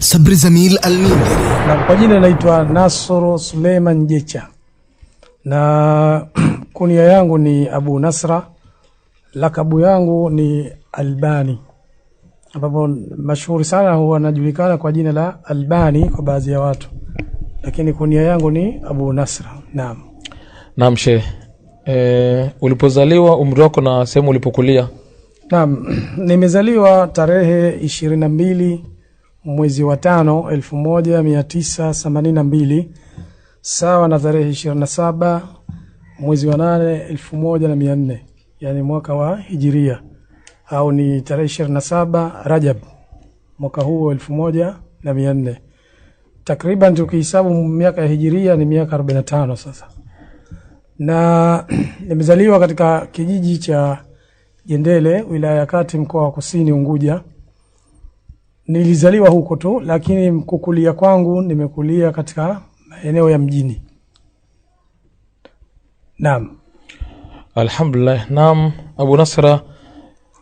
Sabri Zamil Al-Mindri. Na kwa jina naitwa Nasoro Suleiman Jecha. Na kunia yangu ni Abu Nasra. Lakabu yangu ni Albani. Ambapo mashuhuri sana huwa anajulikana kwa jina la Albani kwa baadhi ya watu. Lakini kunia yangu ni Abu Nasra. Naam. Naam Sheikh. Ulipozaliwa, umri wako na sehemu ulipokulia? Naam, nimezaliwa tarehe 22 mwezi wa 5 1982 sawa na tarehe 27 mwezi wa 8 1400, yani mwaka wa Hijiria, au ni tarehe 27 Rajab mwaka huo 1400. Takriban tukihesabu miaka ya Hijiria ni miaka 45 sasa. Na nimezaliwa katika kijiji cha Jendele, wilaya ya Kati, mkoa wa Kusini Unguja. Nilizaliwa huko tu, lakini kukulia kwangu nimekulia katika eneo ya mjini. Naam. Alhamdulillah. Naam, Abu Nasra,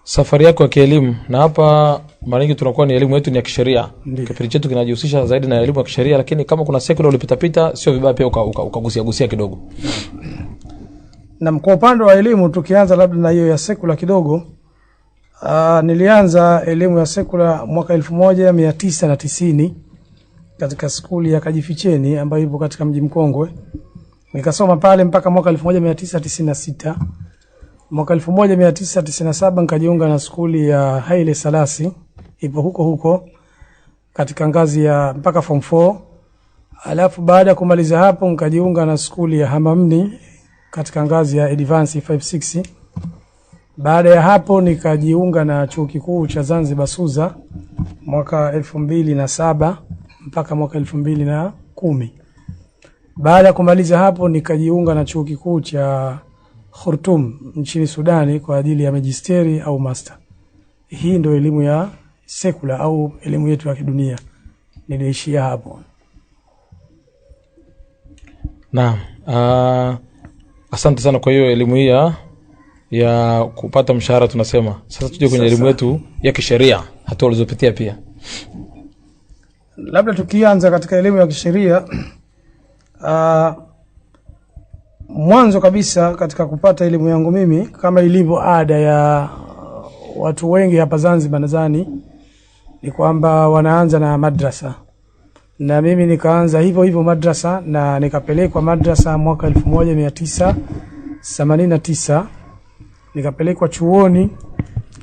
safari yako ya kielimu, na hapa mara nyingi tunakuwa ni elimu yetu ni ya kisheria. Kipindi chetu kinajihusisha zaidi na elimu ya kisheria, lakini kama kuna secular ulipita sio vibaya pia ukagusia kidogo. Na kwa upande wa elimu, tukianza labda na hiyo ya secular kidogo, nilianza elimu ya secular mwaka 1990 katika skuli ya Kajificheni ambayo ipo katika mji Mkongwe. Nikasoma pale mpaka mwaka 1996. Mwaka 1997 nikajiunga na skuli ya Haile Salasi, ipo huko katika ngazi ya mpaka form 4. Alafu baada ya kumaliza hapo nikajiunga na skuli ya Hamamni katika ngazi ya Advance 56. Baada ya hapo nikajiunga na chuo kikuu cha Zanzibar Suza mwaka 2007 mpaka mwaka 2010. Baada ya kumaliza hapo nikajiunga na chuo kikuu cha Khartoum nchini Sudani kwa ajili ya magisteri au master. Hii ndio elimu ya secular au elimu yetu ya kidunia. Niliishia hapo. Naam. Asante sana kwa hiyo elimu hii ya kupata mshahara tunasema. Sasa tuje kwenye elimu yetu ya kisheria, hatua ulizopitia pia. Labda tukianza katika elimu ya kisheria, mwanzo kabisa katika kupata elimu yangu mimi, kama ilivyo ada ya watu wengi hapa Zanzibar nadhani, ni kwamba wanaanza na madrasa. Na mimi nikaanza hivyo madrasa, na nikapelekwa madrasa mwaka 1989. Nikapelekwa chuoni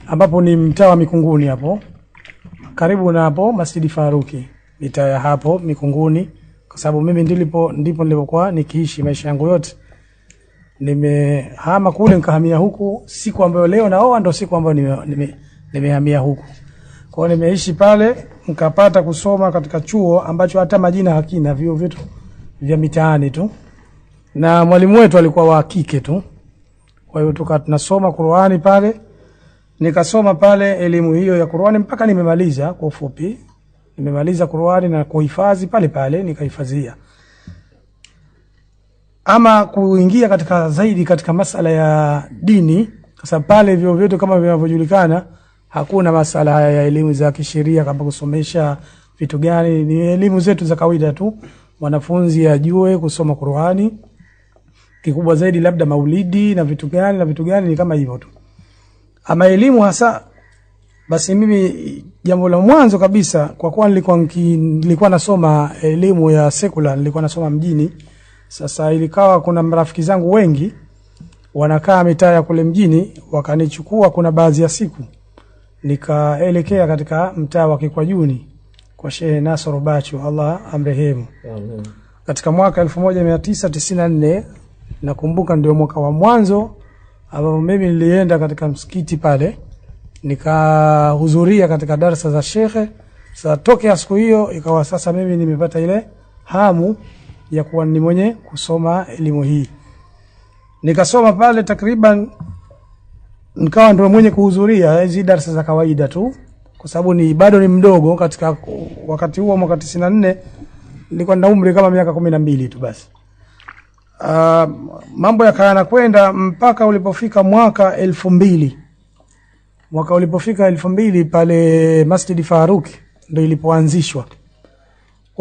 ambapo ni mtaa wa Mikunguni hapo. Karibu na hapo Masjid Faruki. Mitaa ya hapo Mikunguni, kwa sababu mimi ndipo nilipokuwa nikiishi maisha yangu yote. Nimehama kule nikahamia huku, siku ambayo leo naoa ndio siku ambayo nimehamia huku. Kwa hiyo nimeishi pale, nikapata kusoma katika chuo ambacho hata majina hakina, vio vitu vya mitaani tu. Na mwalimu wetu alikuwa wa kike tu. Kwa hiyo tunasoma Qur'ani pale. Nikasoma pale elimu hiyo ya Qur'ani mpaka nimemaliza kwa ufupi. Nimemaliza Qur'ani na kuhifadhi pale nikahifadhia. Ama kuingia katika zaidi katika masala ya dini, kwa sababu pale vio vyote kama vinavyojulikana, hakuna masala haya ya elimu za kisheria kama kusomesha vitu gani, ni elimu zetu za kawaida tu. Wanafunzi ajue kusoma Qur'ani. Kikubwa zaidi labda maulidi na vitu gani ni kama hivyo tu. Ama elimu hasa, basi mimi jambo la mwanzo kabisa, kwa kuwa nilikuwa nasoma elimu ya secular, nilikuwa nasoma mjini. Sasa ilikawa kuna marafiki zangu wengi wanakaa mitaa ya kule mjini, wakanichukua kuna baadhi ya siku nikaelekea katika mtaa wa Kikwajuni kwa Sheikh Nasoro Bacho, Allah amrehemu. Amen. Katika mwaka 1994 nakumbuka ndio mwaka wa mwanzo ambapo mimi nilienda katika msikiti pale, nikahudhuria katika darasa za shekhe. Sasa tokea siku hiyo ikawa sasa mimi nimepata ile hamu ya kuwa ni mwenye kusoma elimu hii. Nikasoma pale takriban, nikawa ndio mwenye kuhudhuria hizo darasa za kawaida tu, kwa sababu bado ni mdogo. Katika wakati huo mwaka 94 nilikuwa na umri kama miaka 12 tu basi. Mambo yakaana kwenda mpaka ulipofika mwaka 2000. Mwaka ulipofika 2000 pale Masjid Faruki ndio ilipoanzishwa.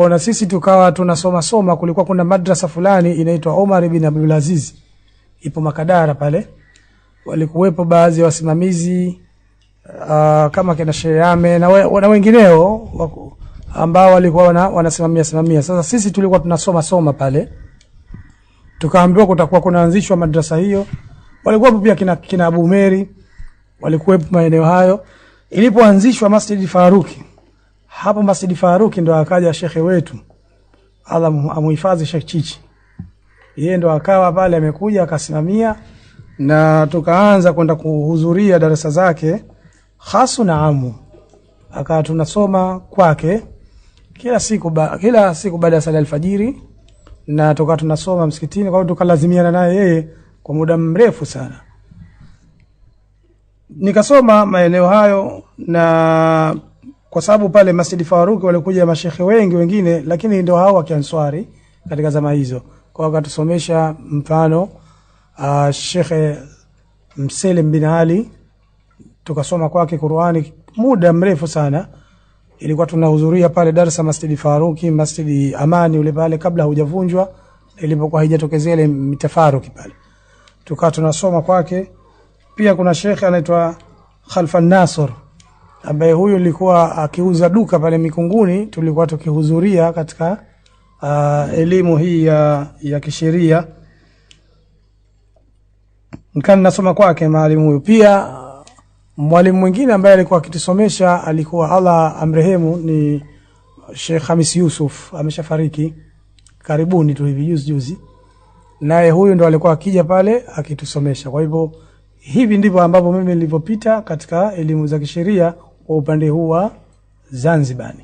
Kwa na sisi tukawa tunasoma, kulikuwa kuna madrasa fulani inaitwa Omar ibn Abdul Aziz, ipo Makadara pale. Walikuwepo baadhi ya wasimamizi kama kina Sheyame na wengineo ambao walikuwa wanasimamia. Sasa sisi tulikuwa tunasoma pale, tukaambiwa kutakuwa kunaanzishwa madrasa hiyo. Walikuwa pia kina Abu Meri walikuwepo maeneo hayo. Ilipoanzishwa Masjid Faruki, hapo Masjid Faruki ndo akaja shekhe wetu, Allah amuhifadhi, Sheikh Chichi. Yeye ndo akawa pale amekuja akasimamia, na tukaanza kwenda kuhudhuria darasa zake khasu na amu. Akawa tunasoma kwake kila siku baada ya sala alfajiri, na tukawa tunasoma msikitini. Kwa hiyo tukalazimiana naye yeye kwa muda mrefu sana. Nikasoma maeneo hayo, na kwa sababu pale Masjid Faruki walikuja mashekhe wengi wengine, lakini ndio hao wa Kianswari katika zama hizo. Kwa akatusomesha mfano Sheikh Mselim bin Ali, tukasoma kwake Qur'ani muda mrefu sana. Ilikuwa tunahudhuria pale darasa Masjid Faruki, Masjid Amani ule pale kabla hujavunjwa, ilipokuwa haijatokezea ile mitafaruki pale. Tukawa tunasoma kwake. Pia kuna shekhe anaitwa Khalfan Nasr, ambaye huyu alikuwa akiuza duka pale Mikunguni. Tulikuwa tukihudhuria katika elimu hii ya kisheria. Nikana nasoma kwake mwalimu huyu. Pia mwalimu mwingine ambaye alikuwa akitusomesha alikuwa Allah amrehemu ni Sheikh Hamis Yusuf, ameshafariki karibuni tu hivi juzi. Naye huyu ndo alikuwa akija pale akitusomesha. Kwa hivyo hivi ndivyo ambavyo mimi nilipopita katika elimu za kisheria kwa upande huu wa Zanzibar.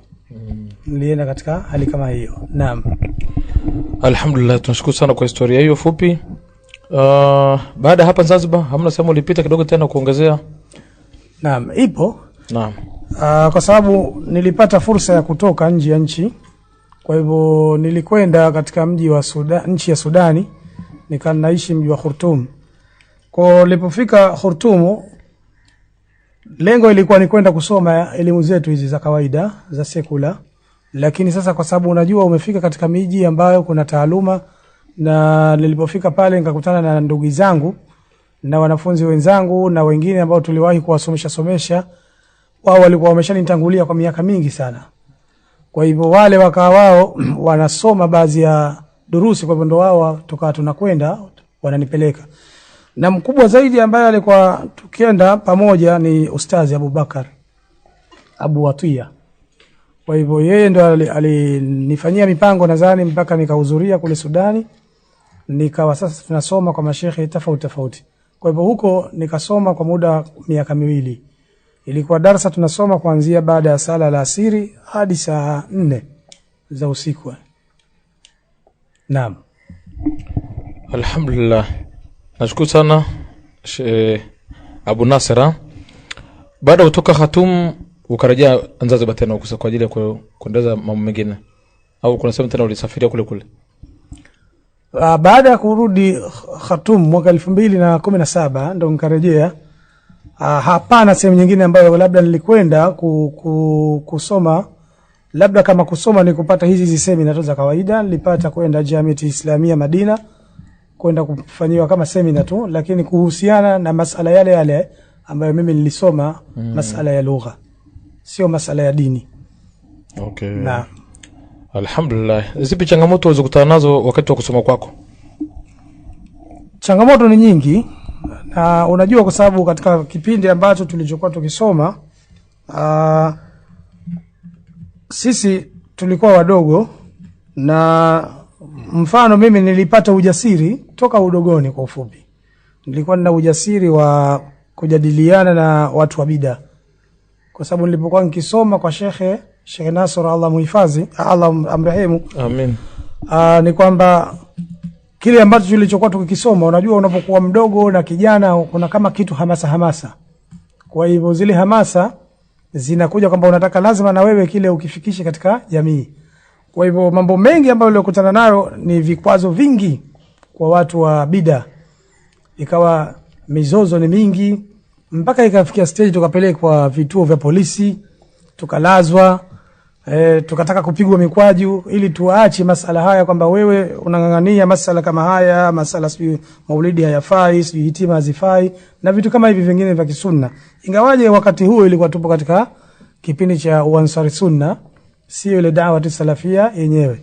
Nilienda katika hali kama hiyo. Naam. Alhamdulillah, tunashukuru sana kwa historia hiyo fupi. Baada hapa Zanzibar hamna sehemu ulipita kidogo tena kuongezea? Naam, ipo. Naam. Kwa sababu nilipata fursa ya kutoka nje ya nchi. Kwa hivyo nilikwenda katika mji wa nchi ya Sudani, naishi mji wa Khartoum. Kwa nilipofika Khartoum, lengo ilikuwa ni kwenda kusoma elimu zetu hizi za kawaida za sekula. Lakini sasa kwa sababu unajua umefika katika miji ambayo kuna taaluma, na nilipofika pale nikakutana na ndugu zangu na wanafunzi wenzangu na wengine ambao tuliwahi kuwasomesha. Wao walikuwa wameshanitangulia kwa miaka mingi sana. Kwa hivyo wale wao wanasoma baadhi ya durusi, kwa hivyo ndo wao tukawa tunakwenda wananipeleka. Na mkubwa zaidi ambaye alikuwa tukienda pamoja ni Ustazi Abubakar Abu Watia. Kwa hivyo yeye ndo alinifanyia mipango nadhani mpaka nikahudhuria kule Sudani. Nikawa sasa tunasoma kwa mashekhe tofauti. Kwa hivyo huko nikasoma kwa muda miaka miwili. Ilikuwa darasa tunasoma kuanzia baada ya sala la asiri hadi saa 4 za usiku. Naam. Alhamdulillah. Nashukuru sana Abu Nasra. Baada kutoka Khartoum ukarejea Zanzibar tena kwa ajili ya kuendeleza mambo mengine, au kuna sehemu tena ulisafiria kule? Baada ya kurudi Khartoum mwaka 2017 ndo nikarejea. Hapana sehemu nyingine ambayo labda nilikwenda kusoma, labda kama kusoma ni kupata hizi semina za kawaida. Nilipata kwenda Jamiati Islamia Madina kwenda kufanyiwa kama semina tu, lakini kuhusiana na masala yale ambayo mimi nilisoma, masala ya lugha, sio masala ya dini. Okay. Na alhamdulillah. Zipi changamoto ulizokutana nazo wakati wa kusoma kwako? Changamoto ni nyingi. Na unajua kwa sababu katika kipindi ambacho tulichokuwa tukisoma, sisi tulikuwa wadogo, na mfano mimi nilipata ujasiri toka udogoni. Kwa ufupi, nilikuwa nina ujasiri wa kujadiliana na watu wa bid'a, kwa sababu nilipokuwa nikisoma kwa Sheikh Nasr, Allah muhifadhi, Allah amrehemu. Amin. Ni kwamba kile ambacho tulichokuwa tukikisoma, unajua unapokuwa mdogo na kijana kuna kama kitu hamasa. Kwa hivyo zile hamasa zinakuja kwamba unataka lazima na wewe kile ukifikishe katika jamii. Kwa hivyo mambo mengi ambayo nilikutana nayo ni vikwazo vingi kwa watu wa bid'a. Ikawa mizozo ni mingi mpaka ikafikia stage tukapelekwa vituo vya polisi, tukalazwa. tukataka kupigwa mikwaju ili tuache masala haya kwamba wewe unangangania masala kama haya, masala sio maulidi hayafai, sio hitima hazifai na vitu kama hivi vingine vya kisunna. Ingawaje wakati huo ilikuwa tupo katika kipindi cha Ansari Sunna, sio ile da'wa salafia yenyewe.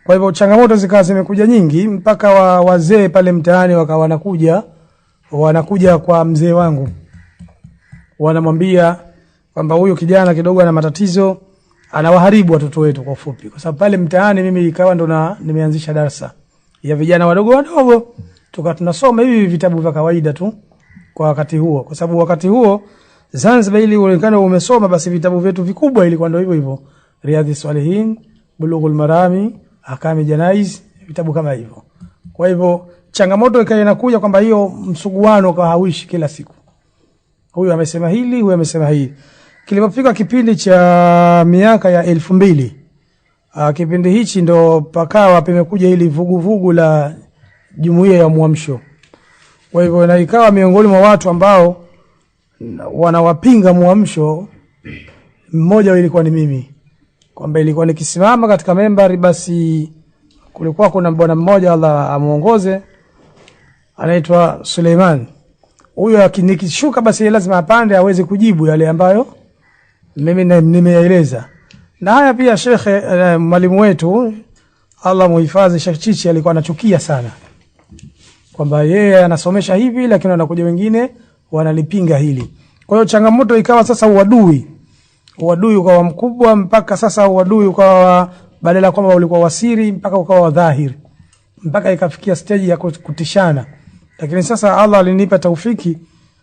Kwa hivyo changamoto zikawa zimekuja nyingi mpaka wazee pale mtaani wakawa wanakuja kwa mzee wangu. Wanamwambia kwamba huyu kijana kidogo ana matatizo, anawaharibu watoto wetu kwa ufupi. Kwa sababu pale mtaani mimi ikawa ndo nimeanzisha darasa ya vijana wadogo tunasoma hivi vitabu vya kawaida tu kwa wakati huo. Kwa sababu wakati huo Zanzibar ili uonekane umesoma, basi vitabu vyetu vikubwa ilikuwa ndio hivyo. Riyadhis Salihin, Bulughul Marami, Ahkam Janaiz, vitabu kama hivyo. Kwa hivyo changamoto ikawa inakuja kwamba hiyo msuguano kwa hawishi kila siku. Huyu amesema hili, huyu amesema hili. Kilipofika kipindi cha miaka ya 2000, kipindi hichi ndo pakawa pimekuja ili vuguvugu la jumuiya ya Muamsho. Kwa hivyo na ikawa miongoni mwa watu ambao wanawapinga Muamsho, mmoja ilikuwa ni mimi. Kwamba ilikuwa nikisimama katika membari, basi kulikuwa kuna bwana mmoja Allah amuongoze anaitwa Suleiman. Huyo akinikishuka basi lazima apande aweze kujibu yale ambayo mimi nimeeleza. Na haya pia shekhe mwalimu wetu Allah muhifadhi, Sheikh Chichi, alikuwa anachukia sana kwamba yeye anasomesha hivi lakini wanakuja wengine wanalipinga hili. Kwa hiyo changamoto ikawa sasa uadui ukawa mkubwa, mpaka sasa uadui ukawa badala kwamba ulikuwa wasiri mpaka ukawa dhahiri, mpaka ikafikia stage ya kutishana. Lakini sasa Allah alinipa taufiki,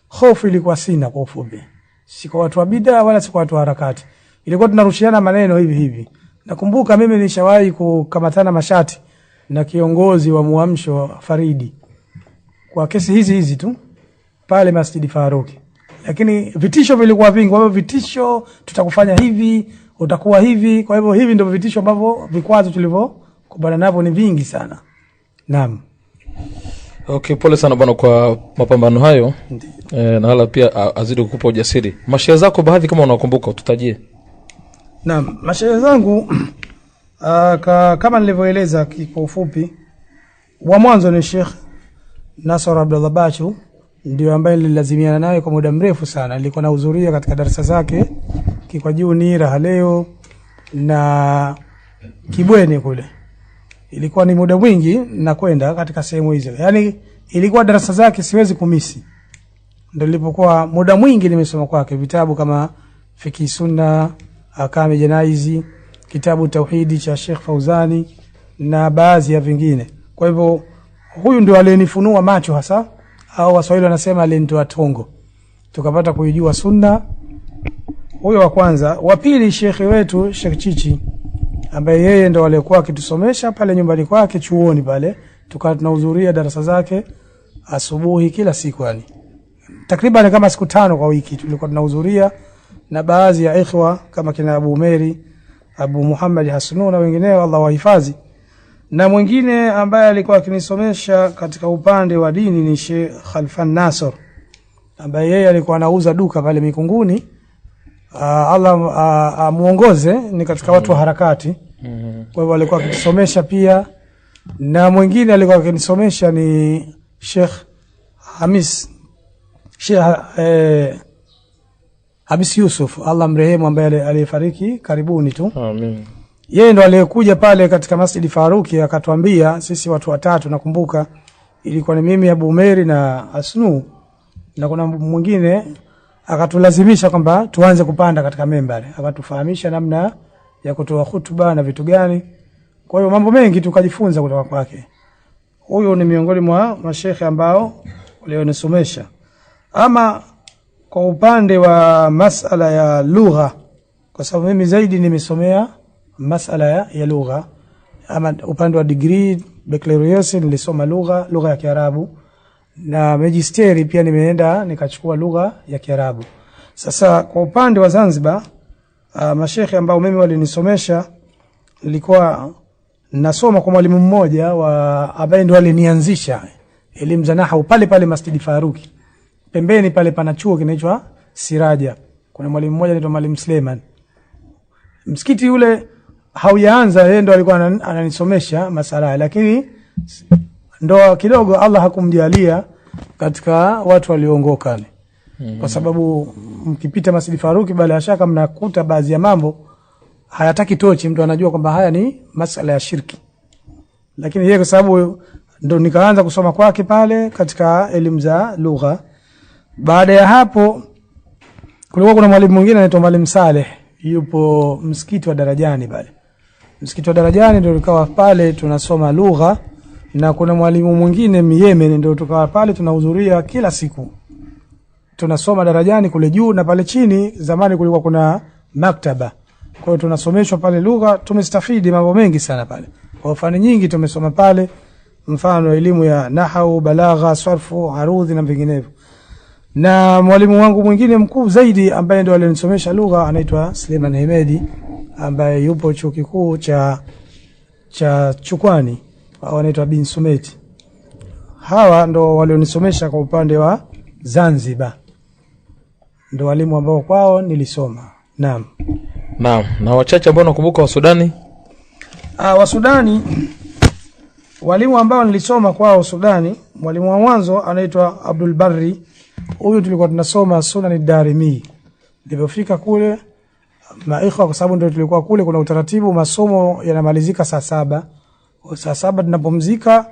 hofu ilikuwa sina kwa ufupi. Si kwa watu wa bid'a wala si kwa watu wa harakati. Ilikuwa tunarushiana maneno hivi. Nakumbuka mimi nishawahi kukamatana mashati na kiongozi wa Muamsho Faridi kwa kesi hizi tu pale Masjid Faruki. Lakini vitisho vilikuwa vingi. Kwa hivyo vitisho, tutakufanya hivi, utakuwa hivi. Kwa hivyo hivi ndio vitisho ambavyo vikwazo tulivyokubana navyo ni vingi sana. Naam. Okay, pole sana bwana kwa mapambano hayo. Na hala pia azidi kukupa ujasiri. Mashairi zako baadhi kama unakumbuka tutajie. Naam, mashairi zangu kama nilivyoeleza kwa ufupi, wa mwanzo ni Sheikh Nasr Abdullah Bachu, ndio ambaye nililazimiana naye kwa muda mrefu sana. Nilikuwa nahudhuria katika darasa zake kwa juu ni Raha Leo na Kibweni kule. Ilikuwa ni muda mwingi na kwenda katika sehemu hizo. Yaani ilikuwa darasa zake siwezi kumisi. Ndio nilipokuwa muda mwingi nimesoma kwake vitabu kama Fiqh Sunna, Ahkam Janaizi, kitabu Tauhidi cha Sheikh Fauzani na baadhi ya vingine. Kwa hivyo huyu ndio aliyenifunua macho hasa, au Waswahili wanasema alinitoa tongo. Tukapata kuijua sunna. Huyo wa kwanza. Wa pili Sheikh wetu Sheikh Chichi, ambaye yeye ndo alikuwa akitusomesha pale nyumbani kwake chuoni pale. Tukawa tunahudhuria darasa zake asubuhi kila siku, yani takriban kama siku 5 kwa wiki tulikuwa tunahudhuria, na baadhi ya ikhwa kama kina Abu Meri, Abu Muhammad Hasnu na wengineo Allah wahifadhi. Na mwingine ambaye alikuwa akinisomesha katika upande wa dini ni Sheikh Khalfan Nasr, ambaye yeye alikuwa anauza duka pale Mikunguni. Allah amuongoze, ni katika watu wa harakati. Kwa hivyo alikuwa akinisomesha pia. Na mwingine alikuwa akinisomesha ni Sheikh Hamis Yusuf, Allah mrehemu, ambaye alifariki karibuni tu. Amen. Yeye ndo aliyekuja pale katika Masjid Faruki akatuambia sisi watu watatu, nakumbuka ilikuwa ni mimi, Abu Meri na Asnu, na kuna mwingine, akatulazimisha kwamba tuanze kupanda katika membari, akatufahamisha namna ya kutoa hutuba na vitu gani. Kwa hiyo mambo mengi tukajifunza kutoka kwake. Huyo ni miongoni mwa masheikh ambao walionisomesha. Ama kwa upande wa masala ya lugha, kwa sababu mimi zaidi nimesomea masala ya lugha, ama upande wa degree baccalaureate nilisoma lugha ya Kiarabu, na magisteri pia nimeenda nikachukua lugha ya Kiarabu. Sasa kwa upande wa Zanzibar, masheikh ambao mimi walinisomesha, nilikuwa nasoma kwa mwalimu mmoja ambaye ndo alinianzisha elimu za nahwu pale Masjid Faruki. Pembeni pale pana chuo kinaitwa Siraja. Kuna mwalimu mmoja anaitwa Mwalimu Suleiman. msikiti ule haujaanza, yeye ndo alikuwa ananisomesha masala, lakini ndo kidogo Allah hakumjalia katika watu walioongoka. Kwa sababu mkipita Masjid Faruki bila shaka mnakuta baadhi ya mambo hayataki tochi, mtu anajua kwamba haya ni masala ya shirki. Lakini yeye kwa sababu ndo nikaanza kusoma kwake pale katika elimu za lugha. Baada ya hapo kulikuwa kuna mwalimu mwingine anaitwa Mwalimu Saleh, yupo msikiti wa Darajani pale. Msikiti wa Darajani ndio tukawa pale tunasoma lugha, na kuna mwalimu mwingine Yemen ndio tukawa pale tunahudhuria kila siku. Tunasoma Darajani kule juu, na pale chini zamani kulikuwa kuna maktaba. Kwa hiyo tunasomeshwa pale lugha, tumestafidi mambo mengi sana pale. Kwa fani nyingi tumesoma pale, mfano elimu ya nahau, balagha, sarfu, arudhi na vinginevyo. Na mwalimu wangu mwingine mkuu zaidi ambaye ndo alinisomesha lugha anaitwa Suleiman Hemedi, ambaye yupo chuo kikuu cha Chukwani, anaitwa Bin Sumeti. Hawa ndo walionisomesha kwa upande wa Zanzibar. Ndo walimu ambao kwao nilisoma. Naam. Na wachache ambao nakumbuka wa Sudani? Wa Sudani walimu ambao nilisoma kwao Sudani, mwalimu wa mwanzo anaitwa Abdul Barri. Huyu tulikuwa tunasoma Sunan Darimi. Nilipofika kule maikhwa, kwa sababu ndio tulikuwa kule kuna utaratibu, masomo yanamalizika saa 7. Saa 7 tunapumzika,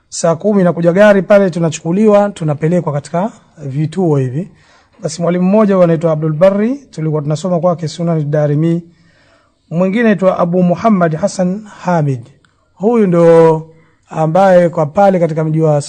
saa 10 inakuja gari pale, tunachukuliwa tunapelekwa katika vituo hivi. Basi mwalimu mmoja anaitwa Abdul Barri tulikuwa tunasoma kwake Sunan Darimi. Mwingine anaitwa Abu Muhammad Hassan Hamid. Huyu ndo ambaye kwa pale katika mji wa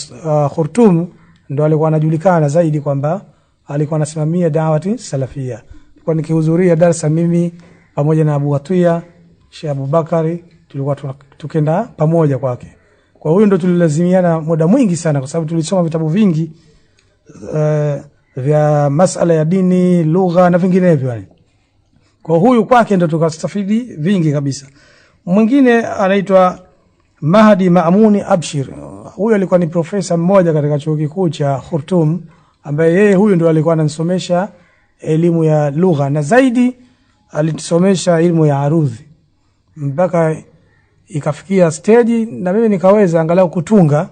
Khartoum ndo alikuwa anajulikana zaidi kwamba alikuwa anasimamia dawati salafia. Kwa nikihudhuria darasa mimi pamoja na Abu Watuya, Sheikh Abu Bakari, tulikuwa tukenda pamoja kwake. Kwa huyu ndo tulilazimiana muda mwingi sana, kwa sababu tulisoma vitabu vingi vya masala ya dini, lugha na vinginevyo yani. Kwa huyu kwake ndo tukastafidi vingi kabisa. Mwingine anaitwa Mahdi Maamuni Abshir. Huyu alikuwa ni profesa mmoja katika chuo kikuu cha Khartoum, ambaye yeye huyu ndo alikuwa ananisomesha elimu ya lugha, na zaidi alitusomesha elimu ya arudhi, mpaka ikafikia stage na mimi nikaweza angalau kutunga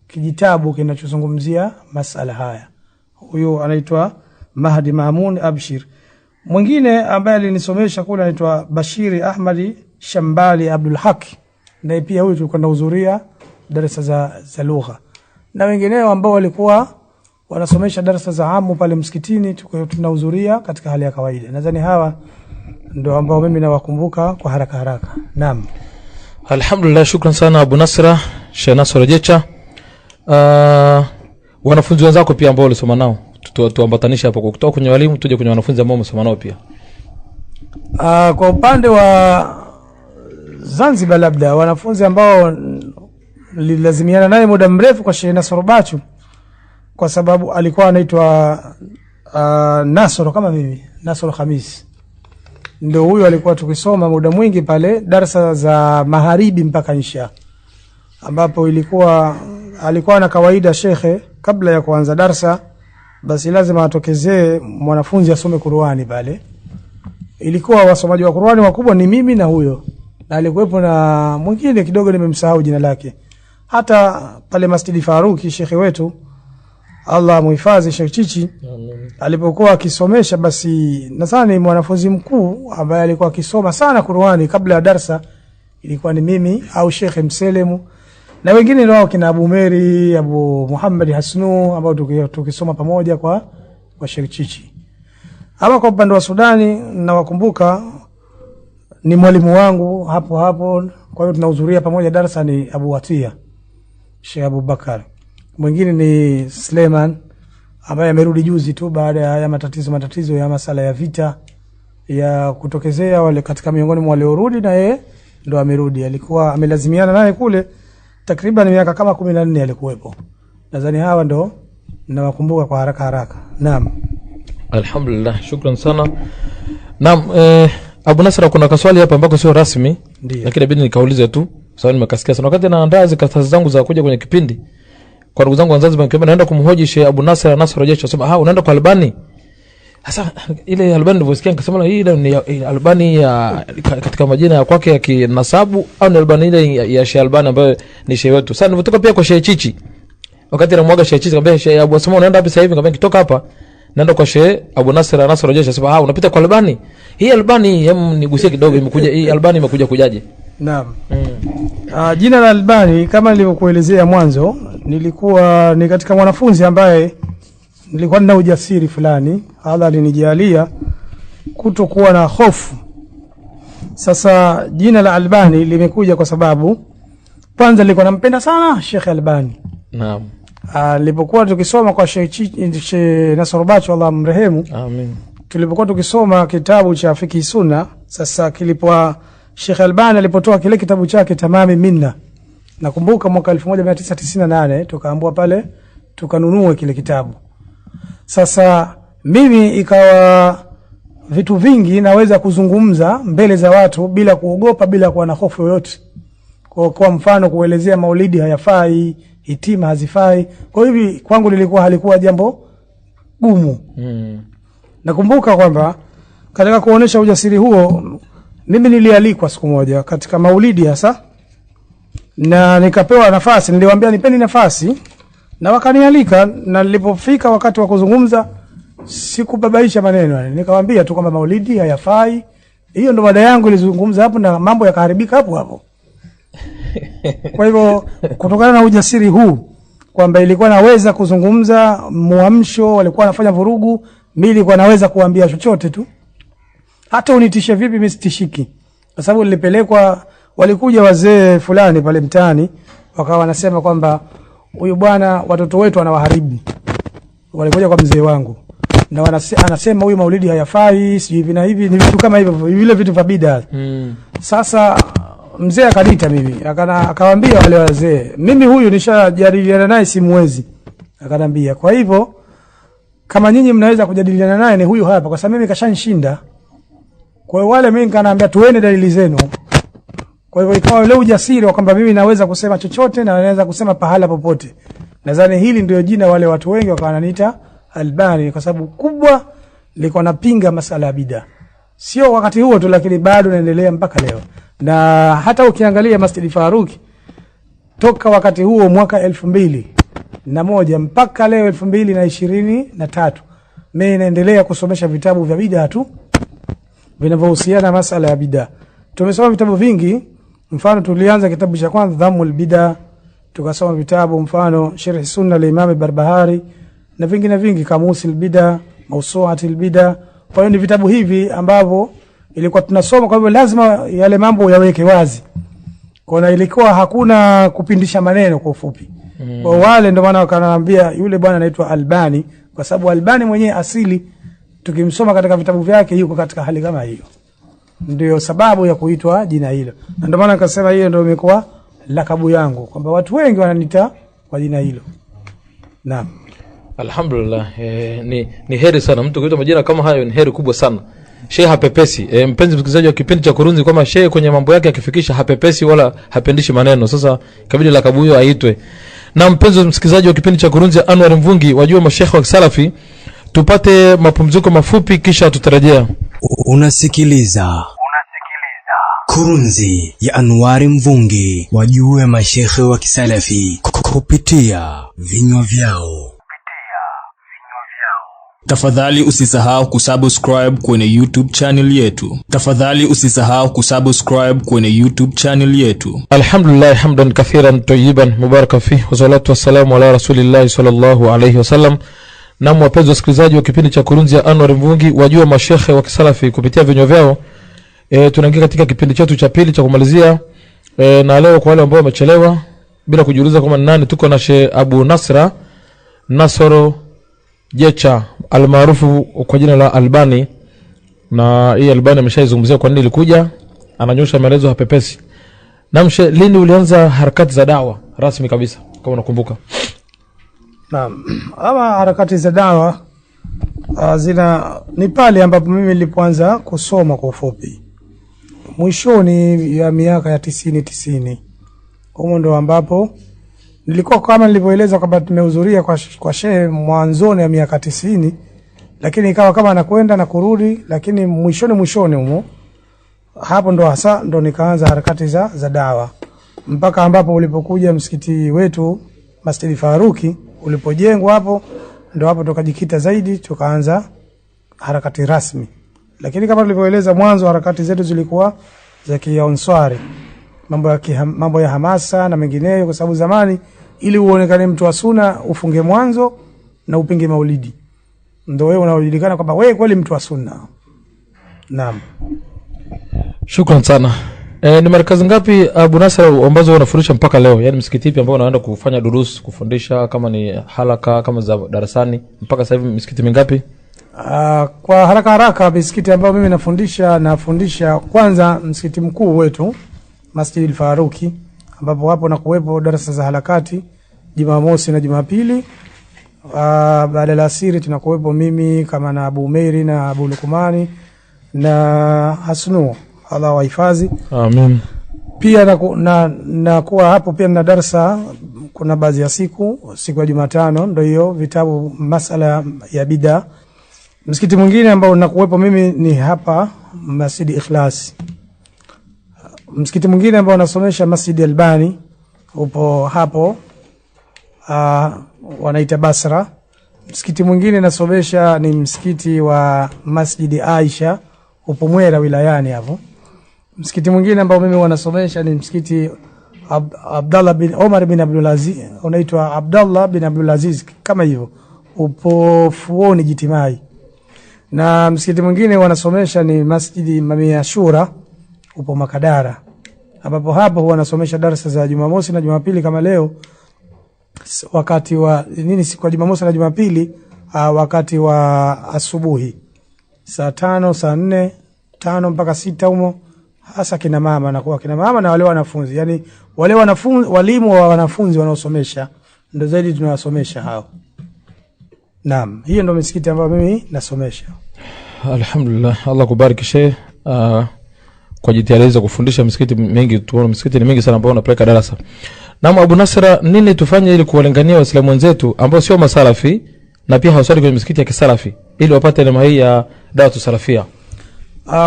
kijitabu kinachozungumzia masala haya. Huyu anaitwa Mahdi Maamuni Abshir. Mwingine ambaye alinisomesha kule anaitwa Bashiri Ahmadi Shambali Abdul Haki, na pia huyu tulikuwa tunahudhuria darasa za lugha. Na wengineo ambao walikuwa wanasomesha darasa za amu pale msikitini tunahudhuria katika hali ya kawaida. Nadhani hawa ndio ambao mimi nawakumbuka kwa haraka haraka. Naam. Alhamdulillah, shukran sana Abu Nasra, Sheikh Nasr Jecha. Wanafunzi wenzako pia ambao ulisoma nao, tuambatanisha hapo kwa kutoka kwenye walimu tuje kwenye wanafunzi ambao umesoma nao pia. Kwa upande wa Zanzibar, labda wanafunzi ambao nililazimiana naye muda mrefu kwa Sheikh Nasr Bachu, kwa sababu alikuwa anaitwa Nasr kama mimi, Nasr Khamis. Ndio huyo alikuwa tukisoma muda mwingi pale darasa za magharibi mpaka Isha, ambapo alikuwa na kawaida shekhe kabla ya kuanza darasa basi lazima atokezee mwanafunzi asome Qur'ani pale. Ilikuwa wasomaji wa Qur'ani wakubwa ni mimi na huyo, na alikuwepo na mwingine kidogo nimemsahau jina lake. Hata pale Masjid Faruki shekhe wetu Allah muhifadhi, Sheikh Chichi, alipokuwa akisomesha, basi nadhani mwanafunzi mkuu ambaye alikuwa akisoma sana Qur'ani kabla ya darasa ilikuwa ni mimi au Sheikh Mselemu, na wengine ndio kina Abu Meri, Abu Muhammad Hasnu, ambao tukisoma pamoja kwa Sheikh Chichi. Ama kwa upande wa Sudani nawakumbuka ni mwalimu wangu hapo, kwa hiyo tunahudhuria pamoja darasa ni Abu Watuya, Sheikh Abu Bakar. Mwingine ni Suleiman ambaye amerudi juzi tu baada ya matatizo ya masala ya vita ya kutokezea, wale katika miongoni mwa waliorudi, na yeye ndo amerudi. Alikuwa amelazimiana naye kule takriban miaka kama 14 alikuwepo. Nadhani hawa ndo nawakumbuka kwa haraka. Naam. Alhamdulillah, shukran sana. Naam, Abu Nasra, kuna kaswali hapa ambako sio rasmi, lakini inabidi nikaulize tu sababu nimekasikia sana. Wakati naandaa karatasi zangu za kuja kwenye kipindi kwa ndugu zangu wa Zanzibar, nikiwa naenda kumhoji Sheikh Abu Nasra Jecha, sema unaenda kwa Albani. Sasa ile Albani nilivyosikia nikasema hii ni Albani ya katika majina ya kwake ya kinasabu au ni Albani ile ya Sheikh Albani ambaye ni shehe wetu. Sasa nilipotoka pia kwa Sheikh Chichi. Wakati anamwaga Sheikh Chichi akamwambia Sheikh Abu Asma unaenda wapi sasa hivi? Nikamwambia kitoka hapa naenda kwa Sheikh Abu Nasr Jeshi. Sasa unapita kwa Albani. Hii Albani nigusie kidogo imekuja hii Albani imekuja kujaje? Naam. Jina la Albani kama nilivyokuelezea mwanzo nilikuwa ni katika mwanafunzi ambaye nilikuwa nina ujasiri fulani, Allah alinijalia kutokuwa na hofu. Sasa jina la Albani limekuja kwa sababu kwanza nilikuwa nampenda sana Sheikh Albani. Naam. Nilipokuwa tukisoma kwa Sheikh Nasr Bacho Allah mrehemu. Amin. Tulipokuwa tukisoma kitabu cha Fiqh Sunna, sasa kilipoa Sheikh Albani alipotoa kile kitabu chake Tamami Minna. Nakumbuka mwaka 1998 tukaambiwa pale tukanunue kile kitabu. Sasa mimi ikawa vitu vingi naweza kuzungumza mbele za watu bila kuogopa, bila kuwa na hofu yoyote. Kwa mfano kuelezea maulidi hayafai, hitima hazifai. Kwa hivi kwangu lilikuwa halikuwa jambo gumu. Nakumbuka kwamba katika kuonesha ujasiri huo mimi nilialikwa siku moja katika maulidi hasa na nikapewa nafasi, niliwaambia nipeni nafasi na wakanialika, na nilipofika wakati wa kuzungumza sikubabaisha maneno, nikawaambia tu kwamba maulidi hayafai. Hiyo ndo mada yangu ilizungumza hapo na mambo yakaharibika hapo hapo. Kwa hivyo kutokana na ujasiri huu kwamba ilikuwa naweza kuzungumza muamsho, walikuwa wanafanya vurugu, mimi nilikuwa naweza kuambia chochote tu. Hata unitishe vipi mimi sitishiki. Kwa sababu nilipelekwa, walikuja wazee fulani pale mtaani wakawa wanasema kwamba huyu bwana watoto wetu anawaharibu. Walikuja kwa mzee wangu na anasema huyu maulidi hayafai, si hivi na hivi, ni vitu kama hivyo, vile vitu vya bid'a. Sasa mzee akaniita mimi, akawaambia wale wazee, mimi huyu nishajadiliana naye simuwezi. Akanambia, kwa hivyo kama nyinyi mnaweza kujadiliana naye ni huyu hapa, kwa sababu mimi kashanishinda. Kwa hiyo wale mimi nikanaambia tuende dalili zenu. Kwa hivyo ikawa leo ujasiri wa kwamba mimi naweza kusema chochote na naweza kusema pahala popote. Nadhani hili ndio jina wale watu wengi wakawa wananiita Albani, kwa sababu kubwa nilikuwa napinga masala ya bid'a. Sio wakati huo tu, lakini bado naendelea mpaka leo. Na hata ukiangalia Masjid Faruki toka wakati huo mwaka 2001 mpaka leo 2023 mimi naendelea kusomesha vitabu vya bid'a tu vinavyohusiana na masala ya bid'a. Tumesoma vitabu vingi, mfano tulianza kitabu cha kwanza Dhammul Bid'a, tukasoma vitabu mfano Sharh Sunna al-Imam Barbahari na vingine vingi, Kamusi al-Bid'a, Mawsu'at al-Bid'a. Kwa hiyo ni vitabu hivi ambavyo ilikuwa tunasoma, kwa hivyo lazima yale mambo yaweke wazi. Kwa ilikuwa hakuna kupindisha maneno kwa ufupi. Kwa wale ndio maana wakanaambia yule bwana anaitwa Albani, kwa sababu Albani mwenyewe asili tukimsoma katika vitabu vyake yuko katika hali kama hiyo. Ndio sababu ya kuitwa jina hilo. Na ndio maana nikasema hiyo ndio imekuwa lakabu yangu, kwamba watu wengi wananiita kwa jina hilo. Naam. Alhamdulillah, ni heri sana mtu kuitwa majina kama hayo, ni heri kubwa sana. Sheikh hapepesi. Mpenzi msikilizaji wa kipindi cha Kurunzi, kama Sheikh kwenye mambo yake akifikisha hapepesi wala hapendishi maneno. Sasa kabidi lakabu hiyo aitwe. Na mpenzi msikilizaji wa kipindi cha Kurunzi, Anwar Mvungi, wajua masheikh wa Salafi, tupate mapumziko mafupi kisha tutarejea. Unasikiliza Kurunzi ya Anwar Mvungi, wajue masheikh wa Kisalafi kupitia vinywa vyao. Tafadhali usisahau kusubscribe kwenye YouTube channel yetu. Alhamdulillah hamdan kathiran tayyiban mubarakan fihi wa salatu wassalamu ala rasulillah sallallahu alayhi wasallam. Na wapenzi wasikilizaji wa kipindi cha Kurunzi ya Anwar Mvungi, wajua mashekhe wa Kisalafi kupitia vinywa vyao, tunaingia katika kipindi chetu cha pili cha kumalizia. Na leo kwa wale ambao wamechelewa bila kujiuliza kama nani, tuko na Sheikh Abu Nasr Jecha almaarufu kwa jina la Albani. Na hii Albani ameshaizungumzia kwa nini ilikuja, ananyosha maelezo hapepesi. Namshe, lini ulianza harakati za dawa rasmi kabisa kama unakumbuka? Naam. Ama harakati za dawa ni pale ambapo mimi nilipoanza kusoma kwa ufupi. Mwishoni ya miaka ya 90. Humo ndo ambapo nilikuwa kama nilivyoeleza kwamba tumehudhuria kwa shehe mwanzoni ya miaka 90, lakini ikawa kama anakwenda na kurudi, lakini mwishoni humo hapo ndo hasa ndo nikaanza harakati za dawa, mpaka ambapo ulipokuja msikiti wetu Masjid Faruki ulipojengwa, hapo ndo hapo tukajikita zaidi, tukaanza harakati rasmi. Lakini kama tulivyoeleza mwanzo, harakati zetu zilikuwa za kianswari, mambo ya hamasa na mengineyo, kwa sababu zamani ili uonekane mtu wa sunna ufunge mwanzo na upinge maulidi, ndio wewe unaojulikana kwamba wewe kweli mtu wa sunna. Naam. Shukran sana. Ni markazi ngapi Abu Nasr ambazo unafundisha mpaka leo? Yaani msikiti ipi ambao unaenda kufanya durus, kufundisha, kama ni halaka, kama za darasani, mpaka sasa hivi msikiti mingapi? Kwa haraka msikiti ambao mimi nafundisha kwanza msikiti mkuu wetu Masjid al-Faruki, ambapo hapo na kuwepo darasa za halakati Jumamosi na Jumapili. Baada ya asiri tunakuwepo mimi kama na Abu Umairi na Abu Lukumani na Hasnu, Allah wahifadhi. Amen. Pia na kuwa hapo pia na darasa, kuna baadhi ya siku ya Jumatano ndio hiyo vitabu masala ya bid'a. Msikiti mwingine ambao nakuwepo mimi ni hapa Masjid Ikhlas. Msikiti mwingine ambao nasomesha Masjid Albani upo hapo wanaita Basra. Msikiti mwingine nasomesha ni msikiti wa Masjid Aisha upo Mwera wilayani hapo. Msikiti mwingine ambao mimi wanasomesha ni msikiti Abdullah bin Omar bin Abdul Aziz, unaitwa Abdullah bin Abdul Aziz kama hivyo, upo Fuoni Jitimai. Na msikiti mwingine wanasomesha ni Masjid Mamia Shura upo Makadara, ambapo hapo wanasomesha darasa za Jumamosi na Jumapili kama leo, wakati wa siku ya Jumamosi na Jumapili wakati wa asubuhi saa 5, saa 4, 5 mpaka 6 humo, hasa kina mama na wale wanafunzi, yani wale wanafunzi, walimu wa wanafunzi wanaosomesha ndio zaidi tunawasomesha hao. Naam, hiyo ndio misikiti ambayo mimi nasomesha. Alhamdulillah, Allah kubariki Sheikh. Kwa jitihada za kufundisha misikiti mingi, tuona misikiti ni mingi sana ambao unapeleka darasa. Naam, Abu Nasra, nini tufanye ili kuwalingania Waislamu wenzetu ambao sio masalafi na pia hawasali kwenye misikiti ya kisalafi ili wapate elimu hii ya da'watu salafia?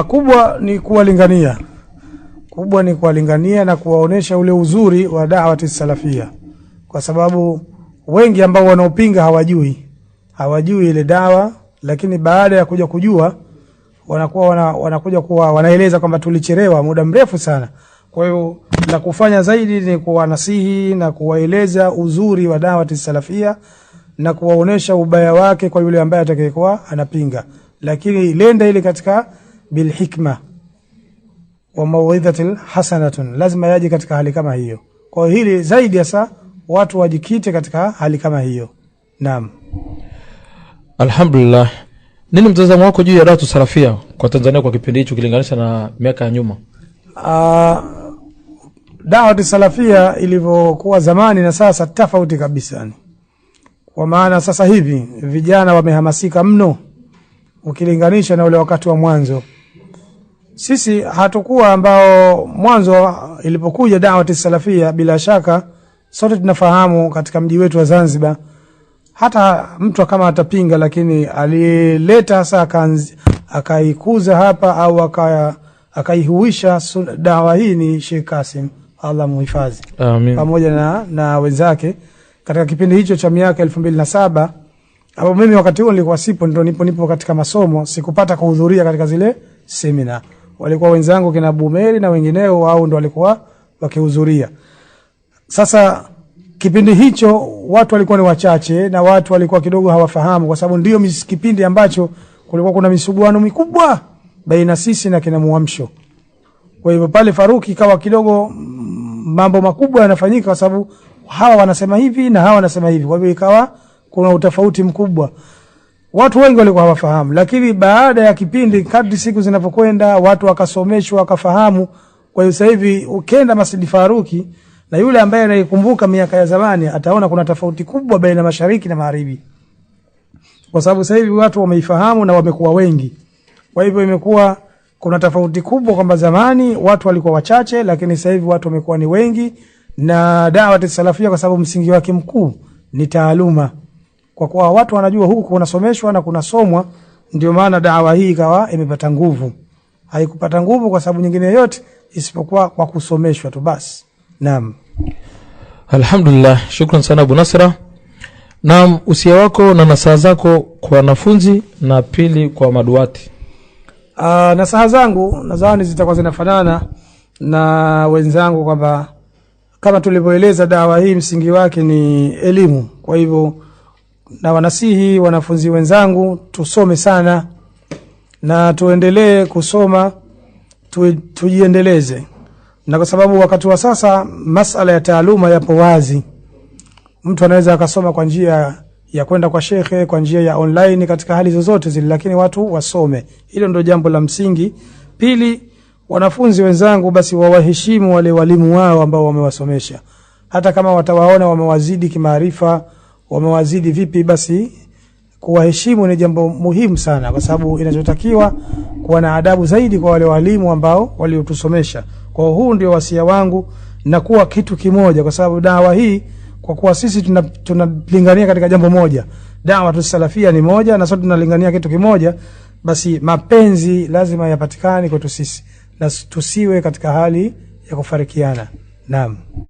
Kubwa ni kuwalingania na kuwaonesha ule uzuri wa da'wati salafia, kwa sababu wengi ambao wanaopinga hawajui ile dawa, lakini baada ya kuja kujua wanakuja kuwa wanaeleza kwamba tulichelewa muda mrefu sana. Kwa hiyo la kufanya zaidi ni kuwanasihi na kuwaeleza uzuri wa da'wati salafia na kuwaonesha ubaya wake kwa yule ambaye atakayekuwa anapinga, lakini lenda ile katika bil hikma wa mawidhatil hasanatun, lazima yaje katika hali kama hiyo. Kwa hili zaidi hasa watu wajikite katika hali kama hiyo. Naam. Alhamdulillah. Nini mtazamo wako juu ya da'watu salafia kwa Tanzania kwa kipindi hicho ukilinganisha na miaka ya nyuma? Da'watu salafia ilivyokuwa zamani na sasa tofauti kabisa. Kwa maana sasa hivi vijana wamehamasika mno ukilinganisha na ule wakati wa mwanzo. Sisi hatakuwa ambao mwanzo ilipokuja da'watu salafia, bila shaka sote tunafahamu katika mji wetu wa Zanzibar, hata mtu kama atapinga, lakini alileta hasa akaikuza hapa au akaihuisha dawa hii ni Sheikh Kasim, Allah muhifadhi. Amin. Pamoja na wenzake katika kipindi hicho cha miaka 2007, hapo mimi wakati huo nilikuwa nipo katika masomo, sikupata kuhudhuria katika zile semina. Walikuwa wenzangu kina Abu Meri na wengineo, wao ndo walikuwa wakihudhuria. Sasa kipindi hicho watu walikuwa ni wachache na watu walikuwa kidogo hawafahamu, kwa sababu ndio kipindi ambacho kulikuwa kuna misuguano mikubwa baina sisi na kina Muamsho. Kwa hivyo pale Faruki ikawa kidogo mambo makubwa yanafanyika, kwa sababu hawa wanasema hivi na hawa wanasema hivi. Kwa hivyo ikawa kuna utofauti mkubwa. Watu wengi walikuwa hawafahamu, lakini baada ya kipindi, kadri siku zinavyokwenda, watu wakasomeshwa wakafahamu. Kwa hiyo sasa hivi ukienda Masjid Faruki, na yule ambaye anayekumbuka miaka ya zamani ataona kuna tofauti kubwa baina mashariki na magharibi, kwa sababu sasa hivi watu wameifahamu na wamekuwa wengi. Kwa hivyo imekuwa kuna tofauti kubwa, kwamba zamani watu walikuwa wachache, lakini sasa hivi watu wamekuwa ni wengi. Na da'wati salafia kwa sababu msingi wake mkuu ni taaluma, kwa kuwa watu wanajua huku kunasomeshwa na kunasomwa, ndio maana dawa hii ikawa imepata nguvu. Haikupata nguvu kwa sababu nyingine yote isipokuwa kwa kusomeshwa tu basi. Naam. Alhamdulillah, shukran sana Abu Nasra. Naam, usia wako na nasaha zako kwa wanafunzi na pili kwa maduati. Nasaha zangu nadhani zitakuwa zinafanana na wenzangu kwamba kama tulivyoeleza dawa hii msingi wake ni elimu. Kwa hivyo na wanasihi wanafunzi wenzangu tusome sana na tuendelee kusoma, tujiendeleze. Na kwa sababu wakati wa sasa masala ya taaluma yapo wazi. Mtu anaweza akasoma kwa njia ya kwenda kwa shekhe, kwa njia ya online, katika hali zozote zile, lakini watu wasome. Hilo ndio jambo la msingi. Pili, wanafunzi wenzangu basi wawaheshimu wale walimu wao ambao wamewasomesha. Hata kama watawaona wamewazidi kimaarifa, wamewazidi vipi, basi kuwaheshimu ni jambo muhimu sana, kwa sababu inachotakiwa kuwa na adabu zaidi kwa wale walimu ambao waliotusomesha. Kwa huu ndio wasia wangu, na kuwa kitu kimoja, kwa sababu dawa hii kwa kuwa sisi tunalingania katika jambo moja. Dawa tusalafia ni moja na sote tunalingania kitu kimoja, basi mapenzi lazima yapatikane kwetu sisi na tusiwe katika hali ya kufarikiana. Naam.